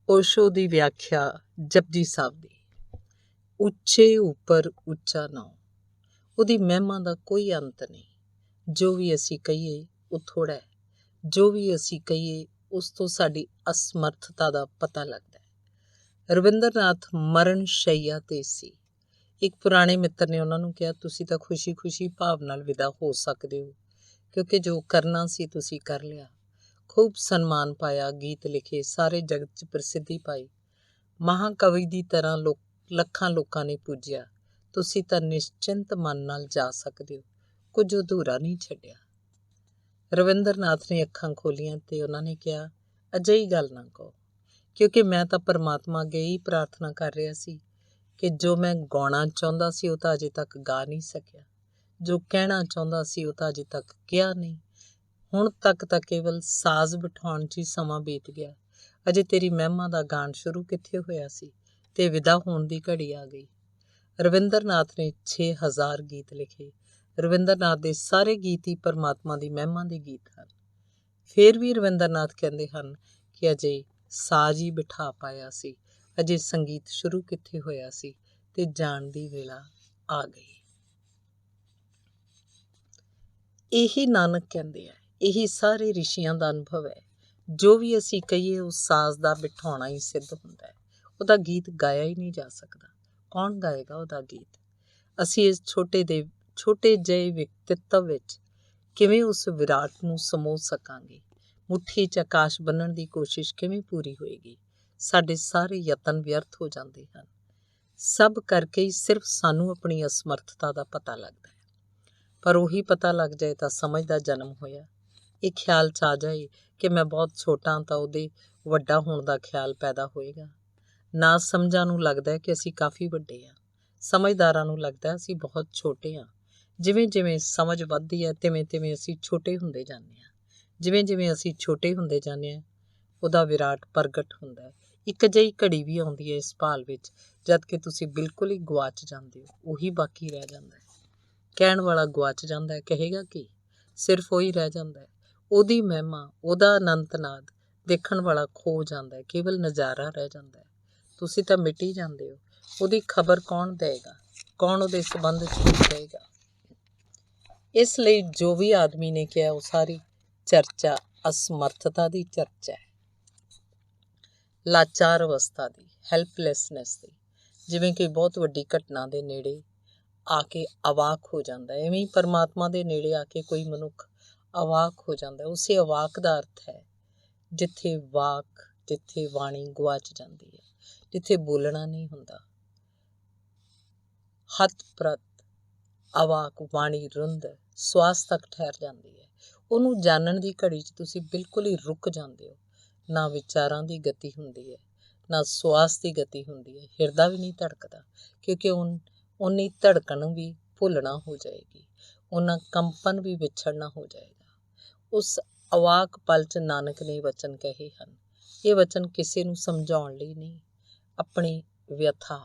ਓਸ਼ੋ ਦੀ ਵਿਆਖਿਆ ਜਪਜੀ ਸਾਹਿਬ ਦੀ। ਉੱਚੇ ਉੱਪਰ ਉੱਚਾ ਨਾਉ, ਉਹਦੀ ਮਹਿਮਾ ਦਾ ਕੋਈ ਅੰਤ ਨਹੀਂ। ਜੋ ਵੀ ਅਸੀਂ ਕਹੀਏ ਉਹ ਥੋੜ੍ਹਾ ਹੈ, ਜੋ ਵੀ ਅਸੀਂ ਕਹੀਏ ਉਸ ਤੋਂ ਸਾਡੀ ਅਸਮਰਥਤਾ ਦਾ ਪਤਾ ਲੱਗਦਾ ਹੈ। ਰਵਿੰਦਰਨਾਥ ਮਰਨ ਸ਼ਈਆ 'ਤੇ ਸੀ। ਇੱਕ ਪੁਰਾਣੇ ਮਿੱਤਰ ਨੇ ਉਹਨਾਂ ਨੂੰ ਕਿਹਾ, ਤੁਸੀਂ ਤਾਂ ਖੁਸ਼ੀ ਭਾਵ ਨਾਲ ਵਿਦਾ ਹੋ ਸਕਦੇ ਹੋ, ਕਿਉਂਕਿ ਜੋ ਕਰਨਾ ਸੀ ਤੁਸੀਂ ਕਰ ਲਿਆ। ਖੂਬ ਸਨਮਾਨ ਪਾਇਆ, ਗੀਤ ਲਿਖੇ, ਸਾਰੇ ਜਗਤ 'ਚ ਪ੍ਰਸਿੱਧੀ ਪਾਈ, ਮਹਾਕਵੀ ਦੀ ਤਰ੍ਹਾਂ ਲੱਖਾਂ ਲੋਕਾਂ ਨੇ ਪੂਜਿਆ। ਤੁਸੀਂ ਤਾਂ ਨਿਸ਼ਚਿੰਤ ਮਨ ਨਾਲ ਜਾ ਸਕਦੇ ਹੋ, ਕੁਝ ਅਧੂਰਾ ਨਹੀਂ ਛੱਡਿਆ। ਰਵਿੰਦਰਨਾਥ ਨੇ ਅੱਖਾਂ ਖੋਲ੍ਹੀਆਂ ਤੇ ਉਹਨਾਂ ਨੇ ਕਿਹਾ, ਅਜਿਹੀ ਗੱਲ ਨਾ ਕਹੋ, ਕਿਉਂਕਿ ਮੈਂ ਤਾਂ ਪਰਮਾਤਮਾ ਅੱਗੇ ਹੀ ਪ੍ਰਾਰਥਨਾ ਕਰ ਰਿਹਾ ਸੀ ਕਿ ਜੋ ਮੈਂ ਗਾਉਣਾ ਚਾਹੁੰਦਾ ਸੀ ਉਹ ਤਾਂ ਅਜੇ ਤੱਕ ਗਾ ਨਹੀਂ ਸਕਿਆ, ਜੋ ਕਹਿਣਾ ਚਾਹੁੰਦਾ ਸੀ ਉਹ ਤਾਂ ਅਜੇ ਤੱਕ ਕਿਹਾ ਨਹੀਂ। ਹੁਣ ਤੱਕ ਤਾਂ ਕੇਵਲ ਸਾਜ਼ ਬਿਠਾਉਣ 'ਚ ਹੀ ਸਮਾਂ ਬੀਤ ਗਿਆ। ਅਜੇ ਤੇਰੀ ਮਹਿਮਾ ਦਾ ਗਾਣ ਸ਼ੁਰੂ ਕਿੱਥੇ ਹੋਇਆ ਸੀ ਤੇ ਵਿਦਾ ਹੋਣ ਦੀ ਘੜੀ ਆ ਗਈ। ਰਵਿੰਦਰਨਾਥ ਨੇ 6000 ਗੀਤ ਲਿਖੇ। ਰਵਿੰਦਰਨਾਥ ਦੇ ਸਾਰੇ ਗੀਤ ਹੀ ਪਰਮਾਤਮਾ ਦੀ ਮਹਿਮਾ ਦੇ ਗੀਤ ਹਨ। ਫਿਰ ਵੀ ਰਵਿੰਦਰਨਾਥ ਕਹਿੰਦੇ ਹਨ ਕਿ ਅਜੇ ਸਾਜ਼ ਹੀ ਬਿਠਾ ਪਾਇਆ ਸੀ, ਅਜੇ ਸੰਗੀਤ ਸ਼ੁਰੂ ਕਿੱਥੇ ਹੋਇਆ ਸੀ ਤੇ ਜਾਣ ਦੀ ਵੇਲਾ ਆ ਗਈ। ਇਹੀ ਨਾਨਕ ਕਹਿੰਦੇ ਆ, ਇਹੀ ਸਾਰੇ ਰਿਸ਼ੀਆਂ ਦਾ ਅਨੁਭਵ ਹੈ। ਜੋ ਵੀ ਅਸੀਂ ਕਹੀਏ ਉਸ ਸਾਜ਼ ਦਾ ਬਿਠਾਉਣਾ ਹੀ ਸਿੱਧ ਹੁੰਦਾ ਹੈ। ਉਹਦਾ ਗੀਤ ਗਾਇਆ ਹੀ ਨਹੀਂ ਜਾ ਸਕਦਾ। ਕੌਣ ਗਾਏਗਾ ਉਹਦਾ ਗੀਤ? ਅਸੀਂ ਇਸ ਛੋਟੇ ਜਿਹੇ ਵਿਅਕਤਿਤਵ ਵਿੱਚ ਕਿਵੇਂ ਉਸ ਵਿਰਾਟ ਨੂੰ ਸਮੋ ਸਕਾਂਗੇ? ਮੁੱਠੀ 'ਚ ਆਕਾਸ਼ ਬੰਨ੍ਹਣ ਦੀ ਕੋਸ਼ਿਸ਼ ਕਿਵੇਂ ਪੂਰੀ ਹੋਏਗੀ? ਸਾਡੇ ਸਾਰੇ ਯਤਨ ਵਿਅਰਥ ਹੋ ਜਾਂਦੇ ਹਨ। ਸਭ ਕਰਕੇ ਹੀ ਸਿਰਫ ਸਾਨੂੰ ਆਪਣੀ ਅਸਮਰਥਤਾ ਦਾ ਪਤਾ ਲੱਗਦਾ ਹੈ। ਪਰ ਉਹੀ ਪਤਾ ਲੱਗ ਜਾਏ ਤਾਂ ਸਮਝ ਦਾ ਜਨਮ ਹੋਇਆ। ਇਹ ਖਿਆਲ 'ਚ ਆ ਜਾਏ ਕਿ ਮੈਂ ਬਹੁਤ ਛੋਟਾ ਤਾਂ ਉਹਦੇ ਵੱਡਾ ਹੋਣ ਦਾ ਖਿਆਲ ਪੈਦਾ ਹੋਏਗਾ। ਨਾ ਸਮਝਾਂ ਨੂੰ ਲੱਗਦਾ ਕਿ ਅਸੀਂ ਕਾਫੀ ਵੱਡੇ ਹਾਂ, ਸਮਝਦਾਰਾਂ ਨੂੰ ਲੱਗਦਾ ਅਸੀਂ ਬਹੁਤ ਛੋਟੇ ਹਾਂ। ਜਿਵੇਂ ਜਿਵੇਂ ਸਮਝ ਵੱਧਦੀ ਹੈ ਤਿਵੇਂ ਅਸੀਂ ਛੋਟੇ ਹੁੰਦੇ ਜਾਂਦੇ ਹਾਂ। ਜਿਵੇਂ ਅਸੀਂ ਛੋਟੇ ਹੁੰਦੇ ਜਾਂਦੇ ਹਾਂ ਉਹਦਾ ਵਿਰਾਟ ਪ੍ਰਗਟ ਹੁੰਦਾ ਹੈ। ਇੱਕ ਅਜਿਹੀ ਘੜੀ ਵੀ ਆਉਂਦੀ ਹੈ ਇਸ ਭਾਲ ਵਿੱਚ ਜਦ ਕਿ ਤੁਸੀਂ ਬਿਲਕੁਲ ਹੀ ਗੁਆਚ ਜਾਂਦੇ ਹੋ, ਉਹੀ ਬਾਕੀ ਰਹਿ ਜਾਂਦਾ ਹੈ। ਕਹਿਣ ਵਾਲਾ ਗੁਆਚ ਜਾਂਦਾ ਹੈ, ਕਹੇਗਾ ਕੀ? ਸਿਰਫ ਉਹੀ ਰਹਿ ਜਾਂਦਾ ਹੈ। ਉਹਦੀ ਮਹਿਮਾ, ਉਹਦਾ ਅਨੰਤ ਨਾਦ ਦੇਖਣ ਵਾਲਾ ਖੋ ਜਾਂਦਾ ਹੈ, ਕੇਵਲ ਨਜ਼ਾਰਾ ਰਹਿ ਜਾਂਦਾ ਹੈ। ਤੁਸੀਂ ਤਾਂ ਮਿਟ ਹੀ ਜਾਂਦੇ ਹੋ। ਉਹਦੀ ਖਬਰ ਕੌਣ ਦੇਵੇਗਾ? ਕੌਣ ਉਹਦੇ ਸੰਬੰਧ 'ਚ ਕੁਝ ਕਹੇਗਾ? ਇਸ ਲਈ ਜੋ ਵੀ ਆਦਮੀ ਨੇ ਕਿਹਾ ਉਹ ਸਾਰੀ ਚਰਚਾ ਅਸਮਰਥਤਾ ਦੀ ਚਰਚਾ ਹੈ, ਲਾਚਾਰ ਅਵਸਥਾ ਦੀ, ਹੈਲਪਲੈਸਨੈਸ ਦੀ। ਜਿਵੇਂ ਕਿ ਬਹੁਤ ਵੱਡੀ ਘਟਨਾ ਦੇ ਨੇੜੇ ਆ ਕੇ ਅਵਾਕ ਹੋ ਜਾਂਦਾ, ਐਵੇਂ ਹੀ ਪਰਮਾਤਮਾ ਦੇ ਨੇੜੇ ਆ ਕੇ ਕੋਈ ਮਨੁੱਖ ਅਵਾਕ ਹੋ ਜਾਂਦਾ। ਉਸੇ ਅਵਾਕ ਦਾ ਅਰਥ ਹੈ ਜਿੱਥੇ ਬਾਣੀ ਗੁਆਚ ਜਾਂਦੀ ਹੈ, ਜਿੱਥੇ ਬੋਲਣਾ ਨਹੀਂ ਹੁੰਦਾ। ਹੱਥ ਪ੍ਰਤ ਅਵਾਕ ਬਾਣੀ ਰੁੰਦ ਸਵਾਸ ਤੱਕ ਠਹਿਰ ਜਾਂਦੀ ਹੈ। ਉਹਨੂੰ ਜਾਣਨ ਦੀ ਘੜੀ 'ਚ ਤੁਸੀਂ ਬਿਲਕੁਲ ਹੀ ਰੁਕ ਜਾਂਦੇ ਹੋ। ਨਾ ਵਿਚਾਰਾਂ ਦੀ ਗਤੀ ਹੁੰਦੀ ਹੈ, ਨਾ ਸਵਾਸ ਦੀ ਗਤੀ ਹੁੰਦੀ ਹੈ। ਹਿਰਦਾ ਵੀ ਨਹੀਂ ਧੜਕਦਾ, ਕਿਉਂਕਿ ਉਨੀ ਧੜਕਣ ਵੀ ਭੁੱਲਣਾ ਹੋ ਜਾਏਗੀ, ਉਹਨਾਂ ਕੰਪਨ ਵੀ ਵਿਛੜਨਾ ਹੋ ਜਾਏਗਾ। ਉਸ ਅਵਾਕ ਪਲ 'ਚ ਨਾਨਕ ਨੇ ਵਚਨ ਕਹੇ ਹਨ। ਇਹ ਵਚਨ ਕਿਸੇ ਨੂੰ ਸਮਝਾਉਣ ਲਈ ਨਹੀਂ, ਆਪਣੀ ਵਿਅਥਾ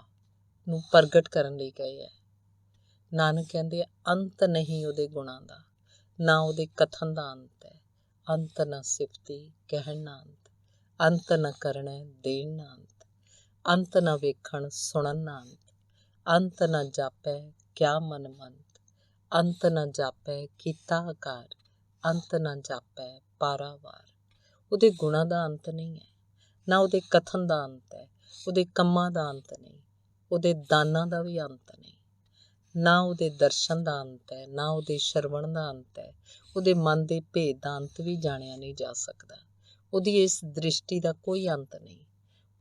ਨੂੰ ਪ੍ਰਗਟ ਕਰਨ ਲਈ ਕਹੇ ਹੈ। ਨਾਨਕ ਕਹਿੰਦੇ, ਅੰਤ ਨਹੀਂ ਉਹਦੇ ਗੁਣਾਂ ਦਾ, ਨਾ ਉਹਦੇ ਕਥਨ ਦਾ ਅੰਤ ਹੈ। ਅੰਤ ਨਾ ਸਿਫਤੀ ਕਹਿਣ ਨਾ ਅੰਤ, ਅੰਤ ਨਾ ਕਰਨਾ ਦੇਣ ਨਾ ਅੰਤ, ਅੰਤ ਨਾ ਵੇਖਣ ਸੁਣਨ ਨਾ ਅੰਤ, ਅੰਤ ਨਾ ਜਾਪੈ ਕਿਆ ਮਨ ਮੰਤ, ਅੰਤ ਨਾ ਜਾਪੈ ਕੀਤਾ ਆਕਾਰ, ਅੰਤ ਨਾ ਜਾਪੈ ਪਾਰਾਵਾਰ। ਉਹਦੇ ਗੁਣਾਂ ਦਾ ਅੰਤ ਨਹੀਂ ਹੈ, ਨਾ ਉਹਦੇ ਕਥਨ ਦਾ ਅੰਤ ਹੈ, ਉਹਦੇ ਕੰਮਾਂ ਦਾ ਅੰਤ ਨਹੀਂ, ਉਹਦੇ ਦਾਨਾਂ ਦਾ ਵੀ ਅੰਤ ਨਹੀਂ, ਨਾ ਉਹਦੇ ਦਰਸ਼ਨ ਦਾ ਅੰਤ ਹੈ, ਨਾ ਉਹਦੇ ਸ਼ਰਵਣ ਦਾ ਅੰਤ ਹੈ। ਉਹਦੇ ਮਨ ਦੇ ਭੇਦ ਦਾ ਅੰਤ ਵੀ ਜਾਣਿਆ ਨਹੀਂ ਜਾ ਸਕਦਾ। ਉਹਦੀ ਇਸ ਦ੍ਰਿਸ਼ਟੀ ਦਾ ਕੋਈ ਅੰਤ ਨਹੀਂ,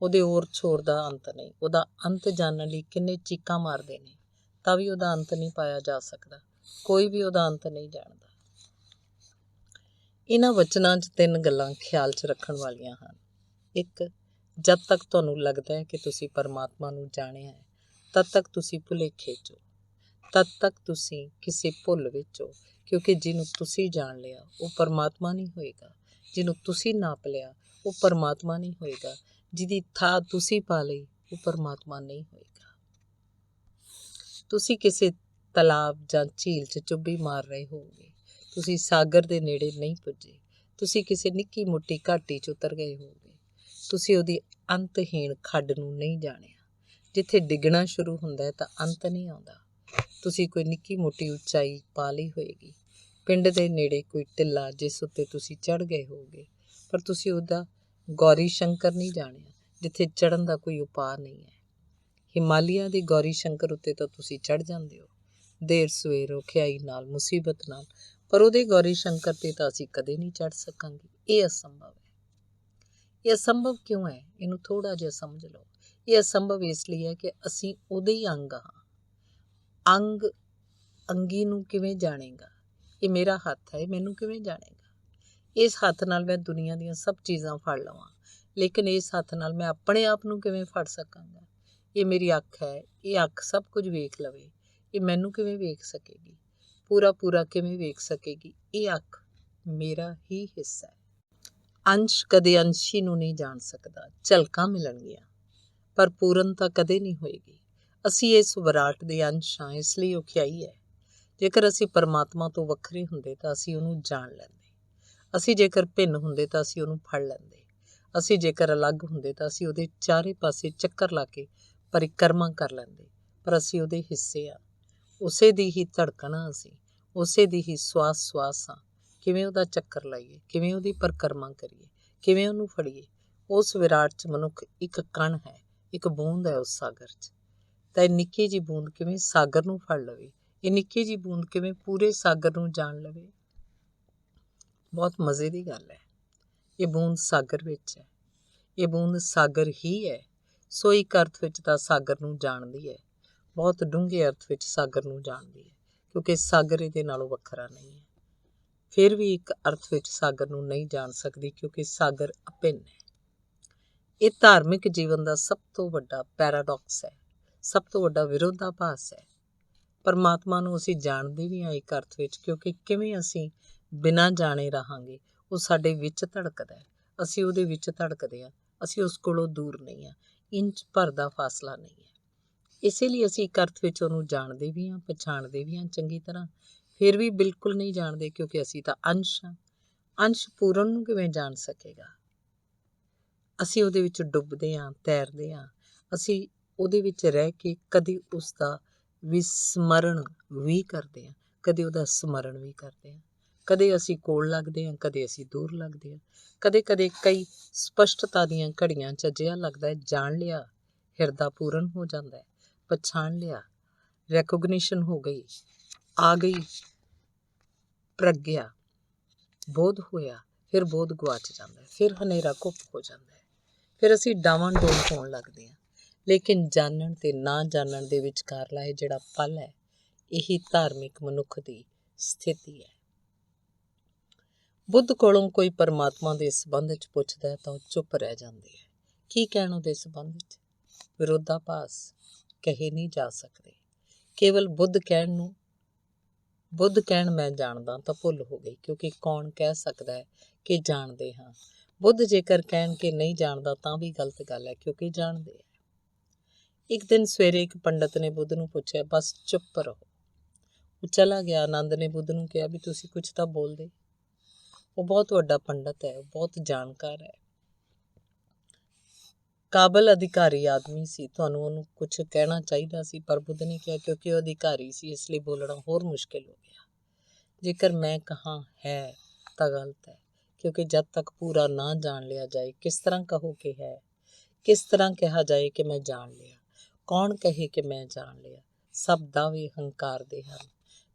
ਉਹਦੇ ਔਰ ਛੋਰ ਦਾ ਅੰਤ ਨਹੀਂ। ਉਹਦਾ ਅੰਤ ਜਾਣਨ ਲਈ ਕਿੰਨੇ ਚੀਕਾਂ ਮਾਰਦੇ ਨੇ ਤਾਂ ਵੀ ਉਹਦਾ ਅੰਤ ਨਹੀਂ ਪਾਇਆ ਜਾ ਸਕਦਾ। ਕੋਈ ਵੀ ਉਹਦਾ ਅੰਤ ਨਹੀਂ ਜਾਣਦਾ। ਇਹਨਾਂ ਵਚਨਾਂ 'ਚ 3 ਗੱਲਾਂ ਖਿਆਲ 'ਚ ਰੱਖਣ ਵਾਲੀਆਂ ਹਨ। ਇੱਕ, ਜਦ ਤੱਕ ਤੁਹਾਨੂੰ ਲੱਗਦਾ ਹੈ ਕਿ ਤੁਸੀਂ ਪਰਮਾਤਮਾ ਨੂੰ ਜਾਣਿਆ ਹੈ ਤਦ ਤੱਕ ਤੁਸੀਂ ਭੁਲੇਖੇ 'ਚ ਹੋ, ਤਦ ਤੱਕ ਤੁਸੀਂ ਕਿਸੇ ਭੁੱਲ ਵਿੱਚ ਹੋ, ਕਿਉਂਕਿ ਜਿਹਨੂੰ ਤੁਸੀਂ ਜਾਣ ਲਿਆ ਉਹ ਪਰਮਾਤਮਾ ਨਹੀਂ ਹੋਏਗਾ। ਜਿਹਨੂੰ ਤੁਸੀਂ ਨਾਪ ਲਿਆ ਉਹ ਪਰਮਾਤਮਾ ਨਹੀਂ ਹੋਏਗਾ। ਜਿਹਦੀ ਥਾਂ ਤੁਸੀਂ ਪਾ ਲਈ ਉਹ ਪਰਮਾਤਮਾ ਨਹੀਂ ਹੋਏਗਾ। ਤੁਸੀਂ ਕਿਸੇ ਤਲਾਬ ਜਾਂ ਝੀਲ 'ਚ ਚੁੱਭੀ ਮਾਰ ਰਹੇ ਹੋਵੋਗੇ, ਤੁਸੀਂ ਸਾਗਰ ਦੇ ਨੇੜੇ ਨਹੀਂ ਪੁੱਜੇ, ਤੁਸੀਂ ਕਿਸੇ ਨਿੱਕੀ ਮੋਟੀ ਘਾਟੀ 'ਚ ਉਤਰ ਗਏ ਹੋਵੋਗੇ। ਤੁਸੀਂ ਉਹਦੀ ਅੰਤਹੀਣ ਖੱਡ ਨੂੰ ਨਹੀਂ ਜਾਣਿਆ। ਜਿੱਥੇ ਡਿੱਗਣਾ ਸ਼ੁਰੂ ਹੁੰਦਾ ਹੈ ਤਾਂ ਅੰਤ ਨਹੀਂ ਆਉਂਦਾ। ਤੁਸੀਂ ਕੋਈ ਨਿੱਕੀ ਮੋਟੀ ਉੱਚਾਈ ਪਾ ਲਈ ਹੋਏਗੀ, ਪਿੰਡ ਦੇ ਨੇੜੇ ਕੋਈ ਟਿੱਲਾ ਜਿਸ ਉੱਤੇ ਤੁਸੀਂ ਚੜ੍ਹ ਗਏ ਹੋਵੋਗੇ, ਪਰ ਤੁਸੀਂ ਉਹਦਾ ਗੌਰੀ ਸ਼ੰਕਰ ਨਹੀਂ ਜਾਣਿਆ, ਜਿੱਥੇ ਚੜ੍ਹਨ ਦਾ ਕੋਈ ਉਪਾਅ ਨਹੀਂ ਹੈ। ਹਿਮਾਲਿਆ ਦੇ ਗੌਰੀ ਸ਼ੰਕਰ ਉੱਤੇ ਤਾਂ ਤੁਸੀਂ ਚੜ੍ਹ ਜਾਂਦੇ ਹੋ, ਦੇਰ ਸਵੇਰ, ਔਖਿਆਈ ਨਾਲ, ਮੁਸੀਬਤ ਨਾਲ, ਪਰ ਉਹਦੇ ਗੌਰੀ ਸ਼ੰਕਰ 'ਤੇ ਤਾਂ ਅਸੀਂ ਕਦੇ ਨਹੀਂ ਚੜ੍ਹ ਸਕਾਂਗੇ। ਇਹ ਅਸੰਭਵ ਹੈ। ਇਹ ਅਸੰਭਵ ਕਿਉਂ ਹੈ? ਇਹਨੂੰ ਥੋੜ੍ਹਾ ਜਿਹਾ ਸਮਝ ਲਓ। ਇਹ ਅਸੰਭਵ ਇਸ ਲਈ ਹੈ ਕਿ ਅਸੀਂ ਉਹਦੇ ਹੀ ਅੰਗ ਹਾਂ। ਅੰਗ ਅੰਗੀ ਨੂੰ ਕਿਵੇਂ ਜਾਣੇਗਾ? ਇਹ ਮੇਰਾ ਹੱਥ ਹੈ, ਇਹ ਮੈਨੂੰ ਕਿਵੇਂ ਜਾਣੇਗਾ? ਇਸ ਹੱਥ ਨਾਲ ਮੈਂ ਦੁਨੀਆ ਦੀਆਂ ਸਭ ਚੀਜ਼ਾਂ ਫੜ ਲਵਾਂ, ਲੇਕਿਨ ਇਸ ਹੱਥ ਨਾਲ ਮੈਂ ਆਪਣੇ ਆਪ ਨੂੰ ਕਿਵੇਂ ਫੜ ਸਕਾਂਗਾ? ਇਹ ਮੇਰੀ ਅੱਖ ਹੈ, ਇਹ ਅੱਖ ਸਭ ਕੁਝ ਵੇਖ ਲਵੇ, ਇਹ ਮੈਨੂੰ ਕਿਵੇਂ ਵੇਖ ਸਕੇਗੀ? ਪੂਰਾ ਕਿਵੇਂ ਵੇਖ ਸਕੇਗੀ? ਇਹ ਅੱਖ ਮੇਰਾ ਹੀ ਹਿੱਸਾ ਹੈ। ਅੰਸ਼ ਕਦੇ ਅੰਸ਼ੀ ਨੂੰ ਨਹੀਂ ਜਾਣ ਸਕਦਾ। ਝਲਕਾਂ ਮਿਲਣਗੀਆਂ, ਪਰ ਪੂਰਨਤਾ ਕਦੇ ਨਹੀਂ ਹੋਏਗੀ। ਅਸੀਂ ਇਸ ਵਿਰਾਟ ਦੇ ਅੰਸ਼ ਹਾਂ, ਇਸ ਲਈ ਔਖਿਆਈ ਹੈ। ਜੇਕਰ ਅਸੀਂ ਪਰਮਾਤਮਾ ਤੋਂ ਵੱਖਰੇ ਹੁੰਦੇ ਤਾਂ ਅਸੀਂ ਉਹਨੂੰ ਜਾਣ ਲੈਂਦੇ। ਅਸੀਂ ਜੇਕਰ ਭਿੰਨ ਹੁੰਦੇ ਤਾਂ ਅਸੀਂ ਉਹਨੂੰ ਫੜ ਲੈਂਦੇ। ਅਸੀਂ ਜੇਕਰ ਅਲੱਗ ਹੁੰਦੇ ਤਾਂ ਅਸੀਂ ਉਹਦੇ ਚਾਰੇ ਪਾਸੇ ਚੱਕਰ ਲਾ ਕੇ ਪਰਿਕਰਮਾ ਕਰ ਲੈਂਦੇ। ਪਰ ਅਸੀਂ ਉਹਦੇ ਹਿੱਸੇ ਹਾਂ, ਉਸੇ ਦੀ ਹੀ ਧੜਕਣ ਹਾਂ, ਅਸੀਂ ਉਸੇ ਦੀ ਹੀ ਸਵਾਸ ਹਾਂ। ਕਿਵੇਂ ਉਹਦਾ ਚੱਕਰ ਲਾਈਏ, ਕਿਵੇਂ ਉਹਦੀ ਪਰਿਕਰਮਾ ਕਰੀਏ, ਕਿਵੇਂ ਉਹਨੂੰ ਫੜੀਏ? ਉਸ ਵਿਰਾਟ 'ਚ ਮਨੁੱਖ ਇੱਕ ਕਣ ਹੈ, ਇੱਕ ਬੂੰਦ ਹੈ ਉਸ ਸਾਗਰ 'ਚ। ਤਾਂ ਇਹ ਨਿੱਕੀ ਜਿਹੀ ਬੂੰਦ ਕਿਵੇਂ ਸਾਗਰ ਨੂੰ ਫੜ ਲਵੇ? ਇਹ ਨਿੱਕੀ ਜਿਹੀ ਬੂੰਦ ਕਿਵੇਂ ਪੂਰੇ ਸਾਗਰ ਨੂੰ ਜਾਣ ਲਵੇ? ਬਹੁਤ ਮਜ਼ੇ ਦੀ ਗੱਲ ਹੈ। ਇਹ ਬੂੰਦ ਸਾਗਰ ਵਿੱਚ ਹੈ, ਇਹ ਬੂੰਦ ਸਾਗਰ ਹੀ ਹੈ। ਸੋ ਇੱਕ ਅਰਥ ਵਿੱਚ ਤਾਂ ਸਾਗਰ ਨੂੰ ਜਾਣਦੀ ਹੈ, ਬਹੁਤ ਡੂੰਘੇ ਅਰਥ ਵਿੱਚ ਸਾਗਰ ਨੂੰ ਜਾਣਦੀ ਹੈ, ਕਿਉਂਕਿ ਸਾਗਰ ਇਹਦੇ ਨਾਲੋਂ ਵੱਖਰਾ ਨਹੀਂ ਹੈ। ਫਿਰ ਵੀ ਇੱਕ ਅਰਥ ਵਿੱਚ ਸਾਗਰ ਨੂੰ ਨਹੀਂ ਜਾਣ ਸਕਦੀ, ਕਿਉਂਕਿ ਸਾਗਰ ਅਭਿੰਨ ਹੈ। ਇਹ ਧਾਰਮਿਕ ਜੀਵਨ ਦਾ ਸਭ ਤੋਂ ਵੱਡਾ ਪੈਰਾਡਾਕਸ ਹੈ, ਸਭ ਤੋਂ ਵੱਡਾ ਵਿਰੋਧਾਭਾਸ ਹੈ। ਪਰਮਾਤਮਾ ਨੂੰ ਅਸੀਂ ਜਾਣਦੇ ਵੀ ਹਾਂ ਇੱਕ ਅਰਥ ਵਿੱਚ, ਕਿਉਂਕਿ ਕਿਵੇਂ ਅਸੀਂ ਬਿਨਾਂ ਜਾਣੇ ਰਹਾਂਗੇ? ਉਹ ਸਾਡੇ ਵਿੱਚ ਧੜਕਦਾ ਹੈ, ਅਸੀਂ ਉਹਦੇ ਵਿੱਚ ਧੜਕਦੇ ਹਾਂ, ਅਸੀਂ ਉਸ ਕੋਲੋਂ ਦੂਰ ਨਹੀਂ ਹਾਂ, ਇੰਚ ਭਰ ਦਾ ਫਾਸਲਾ ਨਹੀਂ ਹੈ। ਇਸੇ ਲਈ ਅਸੀਂ ਇੱਕ ਅਰਥ ਵਿੱਚ ਉਹਨੂੰ ਜਾਣਦੇ ਵੀ ਹਾਂ, ਪਛਾਣਦੇ ਵੀ ਹਾਂ ਚੰਗੀ ਤਰ੍ਹਾਂ, ਫਿਰ ਵੀ ਬਿਲਕੁਲ ਨਹੀਂ ਜਾਣਦੇ, ਕਿਉਂਕਿ ਅਸੀਂ ਤਾਂ ਅੰਸ਼ ਹਾਂ। ਅੰਸ਼ ਪੂਰਨ ਨੂੰ ਕਿਵੇਂ ਜਾਣ ਸਕੇਗਾ? ਅਸੀਂ ਉਹਦੇ ਵਿੱਚ ਡੁੱਬਦੇ ਹਾਂ, ਤੈਰਦੇ ਹਾਂ, ਅਸੀਂ ਉਹਦੇ ਵਿੱਚ ਰਹਿ ਕੇ ਕਦੇ ਉਸ ਦਾ ਵਿਸਮਰਨ ਵੀ ਕਰਦੇ ਹਾਂ, ਕਦੇ ਉਹਦਾ ਸਮਰਨ ਵੀ ਕਰਦੇ ਹਾਂ। ਕਦੇ ਅਸੀਂ ਕੋਲ ਲੱਗਦੇ ਹਾਂ, ਕਦੇ ਅਸੀਂ ਦੂਰ ਲੱਗਦੇ ਹਾਂ। ਕਦੇ ਕਈ ਸਪਸ਼ਟਤਾ ਦੀਆਂ ਘੜੀਆਂ 'ਚ ਅਜਿਹਾ ਲੱਗਦਾ ਹੈ ਜਾਣ ਲਿਆ, ਹਿਰਦਾ ਪੂਰਨ ਹੋ ਜਾਂਦਾ ਹੈ, ਪਛਾਣ ਲਿਆ, ਰੈਕੋਗਨੀਸ਼ਨ ਹੋ ਗਈ, ਆ ਗਈ ਪ੍ਰਗਿਆ, ਬੋਧ ਹੋਇਆ, ਫਿਰ ਬੋਧ ਗਵਾਚ ਜਾਂਦਾ ਹੈ, ਫਿਰ ਹਨੇਰਾ ਘੁੱਪ ਹੋ ਜਾਂਦਾ ਹੈ, ਫਿਰ ਅਸੀਂ ਡਾਵਾਂ ਡੋਲ ਹੋਣ ਲੱਗਦੇ ਹਾਂ। ਲੇਕਿਨ ਜਾਣਨ ਤੇ ਨਾ ਜਾਣਨ ਦੇ ਵਿਚਕਾਰਲਾ ਇਹ ਜਿਹੜਾ ਪਲ ਹੈ, ਇਹੀ ਧਾਰਮਿਕ ਮਨੁੱਖ ਦੀ ਸਥਿਤੀ ਹੈ। ਬੁੱਧ ਕੋਲੋਂ ਕੋਈ ਪਰਮਾਤਮਾ ਦੇ ਸੰਬੰਧ 'ਚ ਪੁੱਛਦਾ ਹੈ ਤਾਂ ਉਹ ਚੁੱਪ ਰਹਿ ਜਾਂਦੇ ਹੈ। ਕੀ ਕਹਿਣ ਉਹਦੇ ਸੰਬੰਧ 'ਚ? ਵਿਰੋਧਾਭਾਸ ਕਹੇ ਨਹੀਂ ਜਾ ਸਕਦੇ। ਕੇਵਲ ਬੁੱਧ ਕਹਿਣ ਮੈਂ ਜਾਣਦਾ ਤਾਂ ਭੁੱਲ ਹੋ ਗਈ, ਕਿਉਂਕਿ ਕੌਣ ਕਹਿ ਸਕਦਾ ਹੈ ਕਿ ਜਾਣਦੇ ਹਾਂ? ਬੁੱਧ ਜੇਕਰ ਕਹਿਣ ਕਿ ਨਹੀਂ ਜਾਣਦਾ ਤਾਂ ਵੀ ਗਲਤ ਗੱਲ ਹੈ, ਕਿਉਂਕਿ ਜਾਣਦੇ ਹੈ। ਇੱਕ ਦਿਨ ਸਵੇਰੇ ਇੱਕ ਪੰਡਤ ਨੇ ਬੁੱਧ ਨੂੰ ਪੁੱਛਿਆ, ਬਸ ਚੁੱਪ ਰਹੋ। ਉਹ ਚਲਾ ਗਿਆ। ਆਨੰਦ ਨੇ ਬੁੱਧ ਨੂੰ ਕਿਹਾ ਵੀ ਤੁਸੀਂ ਕੁਝ ਤਾਂ ਬੋਲਦੇ। ਉਹ ਬਹੁਤ ਵੱਡਾ ਪੰਡਤ ਹੈ, ਉਹ ਬਹੁਤ ਜਾਣਕਾਰ ਹੈ, ਕਾਬਲ ਅਧਿਕਾਰੀ ਆਦਮੀ ਸੀ, ਤੁਹਾਨੂੰ ਉਹਨੂੰ ਕੁਝ ਕਹਿਣਾ ਚਾਹੀਦਾ ਸੀ, ਪਰ ਬੁੱਧ ਨੇ ਕਿਹਾ ਕਿਉਂਕਿ ਉਹ ਅਧਿਕਾਰੀ ਸੀ ਇਸ ਲਈ ਬੋਲਣਾ ਹੋਰ ਮੁਸ਼ਕਿਲ ਹੋ ਗਿਆ। ਜੇਕਰ ਮੈਂ ਕਹਾਂ ਹੈ ਤਾਂ ਗਲਤ ਹੈ, ਕਿਉਂਕਿ ਜਦ ਤੱਕ ਪੂਰਾ ਨਾ ਜਾਣ ਲਿਆ ਜਾਏ ਕਿਸ ਤਰ੍ਹਾਂ ਕਹੋ ਕਿ ਹੈ? ਕਿਸ ਤਰ੍ਹਾਂ ਕਿਹਾ ਜਾਏ ਕਿ ਮੈਂ ਜਾਣ ਲਿਆ? ਕੌਣ ਕਹੇ ਕਿ ਮੈਂ ਜਾਣ ਲਿਆ? ਸਭ ਦਾਅਵੇ ਹੰਕਾਰ ਦੇ ਹਨ,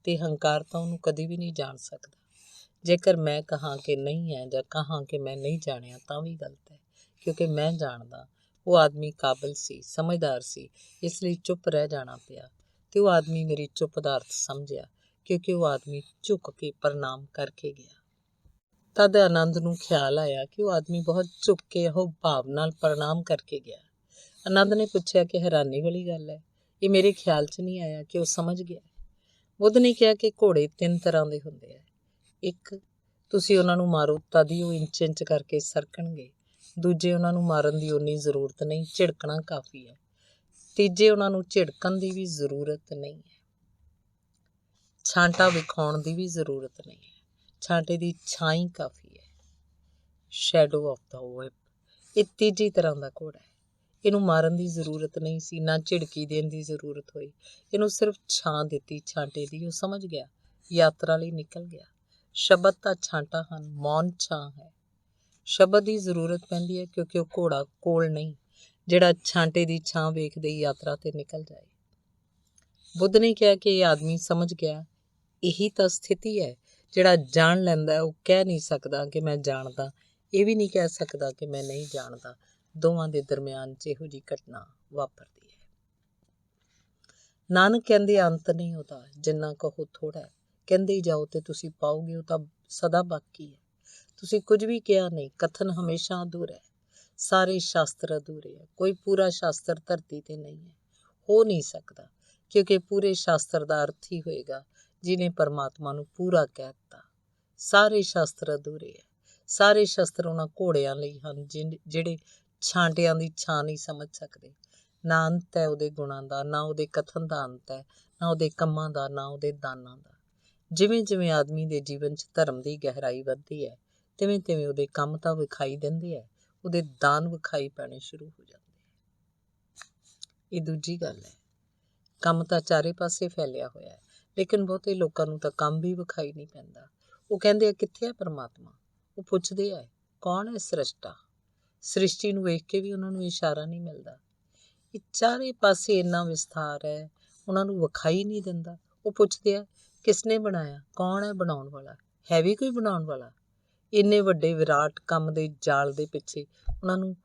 ਤੇ ਹੰਕਾਰ ਤਾਂ ਉਹਨੂੰ ਕਦੇ ਵੀ ਨਹੀਂ ਜਾਣ ਸਕਦਾ। ਜੇਕਰ ਮੈਂ ਕਹਾਂ ਕਿ ਨਹੀਂ ਹੈ ਜਾਂ ਕਹਾਂ ਕਿ ਮੈਂ ਨਹੀਂ ਜਾਣਿਆ ਤਾਂ ਵੀ ਗਲਤ ਹੈ, ਕਿਉਂਕਿ ਮੈਂ ਜਾਣਦਾ। ਉਹ ਆਦਮੀ ਕਾਬਲ ਸੀ, ਸਮਝਦਾਰ ਸੀ, ਇਸ ਲਈ ਚੁੱਪ ਰਹਿ ਜਾਣਾ ਪਿਆ, ਤੇ ਉਹ ਆਦਮੀ ਮੇਰੀ ਚੁੱਪ ਦਾ ਅਰਥ ਸਮਝਿਆ, ਕਿਉਂਕਿ ਉਹ ਆਦਮੀ ਝੁੱਕ ਕੇ ਪ੍ਰਣਾਮ ਕਰਕੇ ਗਿਆ। ਤਦ ਆਨੰਦ ਨੂੰ ਖਿਆਲ ਆਇਆ ਕਿ ਉਹ ਆਦਮੀ ਬਹੁਤ ਝੁੱਕ ਕੇ ਇਹੋ ਭਾਵ ਨਾਲ ਪ੍ਰਣਾਮ ਕਰਕੇ ਗਿਆ। ਆਨੰਦ ਨੇ ਪੁੱਛਿਆ ਕਿ ਹੈਰਾਨੀ ਵਾਲੀ ਗੱਲ ਹੈ, ਇਹ ਮੇਰੇ ਖਿਆਲ 'ਚ ਨਹੀਂ ਆਇਆ ਕਿ ਉਹ ਸਮਝ ਗਿਆ। ਬੁੱਧ ਨੇ ਕਿਹਾ ਕਿ ਘੋੜੇ 3 ਤਰ੍ਹਾਂ ਦੇ ਹੁੰਦੇ ਆ। ਇੱਕ, ਤੁਸੀਂ ਉਹਨਾਂ ਨੂੰ ਮਾਰੋ ਤਦ ਹੀ ਉਹ ਇੰਚ ਕਰਕੇ ਸਰਕਣਗੇ। ਦੂਜੇ, ਉਹਨਾਂ ਨੂੰ ਮਾਰਨ ਦੀ ਉਨੀ ਜ਼ਰੂਰਤ ਨਹੀਂ, ਝਿੜਕਣਾ ਕਾਫੀ ਹੈ। ਤੀਜੇ, ਉਹਨਾਂ ਨੂੰ ਝਿੜਕਣ ਦੀ ਵੀ ਜ਼ਰੂਰਤ ਨਹੀਂ ਹੈ, ਛਾਂਟਾ ਵਿਖਾਉਣ ਦੀ ਵੀ ਜ਼ਰੂਰਤ ਨਹੀਂ ਹੈ, ਛਾਂਟੇ ਦੀ ਛਾਂ ਹੀ ਕਾਫੀ ਹੈ। Shadow of the whip. ਇਹ ਤੀਜੀ ਤਰ੍ਹਾਂ ਦਾ ਘੋੜਾ ਹੈ। ਇਹਨੂੰ ਮਾਰਨ ਦੀ ਜ਼ਰੂਰਤ ਨਹੀਂ ਸੀ, ਨਾ ਝਿੜਕੀ ਦੇਣ ਦੀ ਜ਼ਰੂਰਤ ਹੋਈ। ਇਹਨੂੰ ਸਿਰਫ ਛਾਂ ਦਿੱਤੀ ਛਾਂਟੇ ਦੀ, ਉਹ ਸਮਝ ਗਿਆ, ਯਾਤਰਾ ਲਈ ਨਿਕਲ ਗਿਆ। ਸ਼ਬਦ ਤਾਂ ਛਾਂਟਾ ਹਨ, ਮੌਨ ਛਾਂ ਹੈ। ਸ਼ਬਦ ਦੀ ਜ਼ਰੂਰਤ ਪੈਂਦੀ ਹੈ ਕਿਉਂਕਿ ਉਹ ਘੋੜਾ ਕੋਲ ਨਹੀਂ ਜਿਹੜਾ ਛਾਂਟੇ ਦੀ ਛਾਂ ਵੇਖਦੇ ਹੀ ਯਾਤਰਾ 'ਤੇ ਨਿਕਲ ਜਾਏ। ਬੁੱਧ ਨੇ ਕਿਹਾ ਕਿ ਇਹ ਆਦਮੀ ਸਮਝ ਗਿਆ, ਇਹੀ ਤਾਂ ਸਥਿਤੀ ਹੈ। ਜਿਹੜਾ ਜਾਣ ਲੈਂਦਾ ਉਹ ਕਹਿ ਨਹੀਂ ਸਕਦਾ ਕਿ ਮੈਂ ਜਾਣਦਾ, ਇਹ ਵੀ ਨਹੀਂ ਕਹਿ ਸਕਦਾ ਕਿ ਮੈਂ ਨਹੀਂ ਜਾਣਦਾ। ਦੋਵਾਂ ਦੇ ਦਰਮਿਆਨ 'ਚ ਇਹੋ ਜਿਹੀ ਘਟਨਾ ਵਾਪਰਦੀ ਹੈ। ਨਾਨਕ ਕਹਿੰਦੇ ਅੰਤ ਨਹੀਂ ਉਹਦਾ, ਜਿੰਨਾ ਕਹੋ ਥੋੜ੍ਹਾ ਹੈ। ਕਹਿੰਦੇ ਹੀ ਜਾਓ ਤੇ ਤੁਸੀਂ ਪਾਓਗੇ, ਉਹ ਤਾਂ ਸਦਾ ਬਾਕੀ ਹੈ। ਤੁਸੀਂ ਕੁਝ ਵੀ ਕਿਹਾ ਨਹੀਂ, ਕਥਨ ਹਮੇਸ਼ਾ ਅਧੂਰਾ ਹੈ। ਸਾਰੇ ਸ਼ਾਸਤਰ ਅਧੂਰੇ ਹੈ। ਕੋਈ ਪੂਰਾ ਸ਼ਾਸਤਰ ਧਰਤੀ 'ਤੇ ਨਹੀਂ ਹੈ, ਹੋ ਨਹੀਂ ਸਕਦਾ, ਕਿਉਂਕਿ ਪੂਰੇ ਸ਼ਾਸਤਰ ਦਾ ਅਰਥ ਹੀ ਹੋਏਗਾ ਜਿਹਨੇ ਪਰਮਾਤਮਾ ਨੂੰ ਪੂਰਾ ਕਹਿ ਦਿੱਤਾ। ਸਾਰੇ ਸ਼ਾਸਤਰ ਅਧੂਰੇ ਹੈ। ਸਾਰੇ ਸ਼ਾਸਤਰ ਉਹਨਾਂ ਘੋੜਿਆਂ ਲਈ ਹਨ ਜਿਹੜੇ ਛਾਂਟਿਆਂ ਦੀ ਛਾਂ ਨਹੀਂ ਸਮਝ ਸਕਦੇ। ਨਾ ਅੰਤ ਹੈ ਉਹਦੇ ਗੁਣਾਂ ਦਾ, ਨਾ ਉਹਦੇ ਕਥਨ ਦਾ ਅੰਤ ਹੈ, ਨਾ ਉਹਦੇ ਕੰਮਾਂ ਦਾ, ਨਾ ਉਹਦੇ ਦਾਨਾਂ ਦਾ। ਜਿਵੇਂ ਜਿਵੇਂ ਆਦਮੀ ਦੇ ਜੀਵਨ 'ਚ ਧਰਮ ਦੀ ਗਹਿਰਾਈ ਵੱਧਦੀ ਹੈ, ਤਿਵੇਂ ਤਿਵੇਂ ਉਹਦੇ ਕੰਮ ਤਾਂ ਵਿਖਾਈ ਦਿੰਦੇ ਹੈ, ਉਹਦੇ ਦਾਨ ਵਿਖਾਈ ਪੈਣੇ ਸ਼ੁਰੂ ਹੋ ਜਾਂਦੇ ਹੈ। ਇਹ ਦੂਜੀ ਗੱਲ ਹੈ। ਕੰਮ ਤਾਂ ਚਾਰੇ ਪਾਸੇ ਫੈਲਿਆ ਹੋਇਆ ਹੈ, ਲੇਕਿਨ ਬਹੁਤੇ ਲੋਕਾਂ ਨੂੰ ਤਾਂ ਕੰਮ ਵੀ ਵਿਖਾਈ ਨਹੀਂ ਪੈਂਦਾ। ਉਹ ਕਹਿੰਦੇ ਆ ਕਿੱਥੇ ਹੈ ਪਰਮਾਤਮਾ? ਉਹ ਪੁੱਛਦੇ ਆ ਕੌਣ ਹੈ ਸ੍ਰਿਸ਼ਟਾ? ਸ੍ਰਿਸ਼ਟੀ ਨੂੰ ਵੇਖ ਕੇ ਵੀ ਉਹਨਾਂ ਨੂੰ ਇਸ਼ਾਰਾ ਨਹੀਂ ਮਿਲਦਾ। ਇਹ ਚਾਰੇ ਪਾਸੇ ਇੰਨਾ ਵਿਸਥਾਰ ਹੈ, ਉਹਨਾਂ ਨੂੰ ਵਿਖਾਈ ਨਹੀਂ ਦਿੰਦਾ। ਉਹ ਪੁੱਛਦੇ ਆ ਕਿਸ ਨੇ ਬਣਾਇਆ? ਕੌਣ ਹੈ ਬਣਾਉਣ ਵਾਲਾ? ਹੈ ਵੀ ਕੋਈ ਬਣਾਉਣ ਵਾਲਾ? ਇੰਨੇ ਵੱਡੇ ਵਿਰਾਟ ਕੰਮ ਦੇ ਜਾਲ ਦੇ ਪਿੱਛੇ ਉਹਨਾਂ ਨੂੰ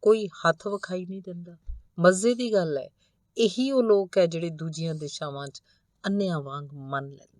ਕੋਈ ਹੱਥ ਵਿਖਾਈ ਨਹੀਂ ਦਿੰਦਾ। ਮਜ਼ੇ ਦੀ ਗੱਲ ਹੈ, ਇਹੀ ਉਹ ਲੋਕ ਹੈ ਜਿਹੜੇ ਦੂਜੀਆਂ ਦਿਸ਼ਾਵਾਂ 'ਚ ਅੰਨ੍ਹਿਆਂ ਵਾਂਗ ਮੰਨ ਲੈਂਦੇ।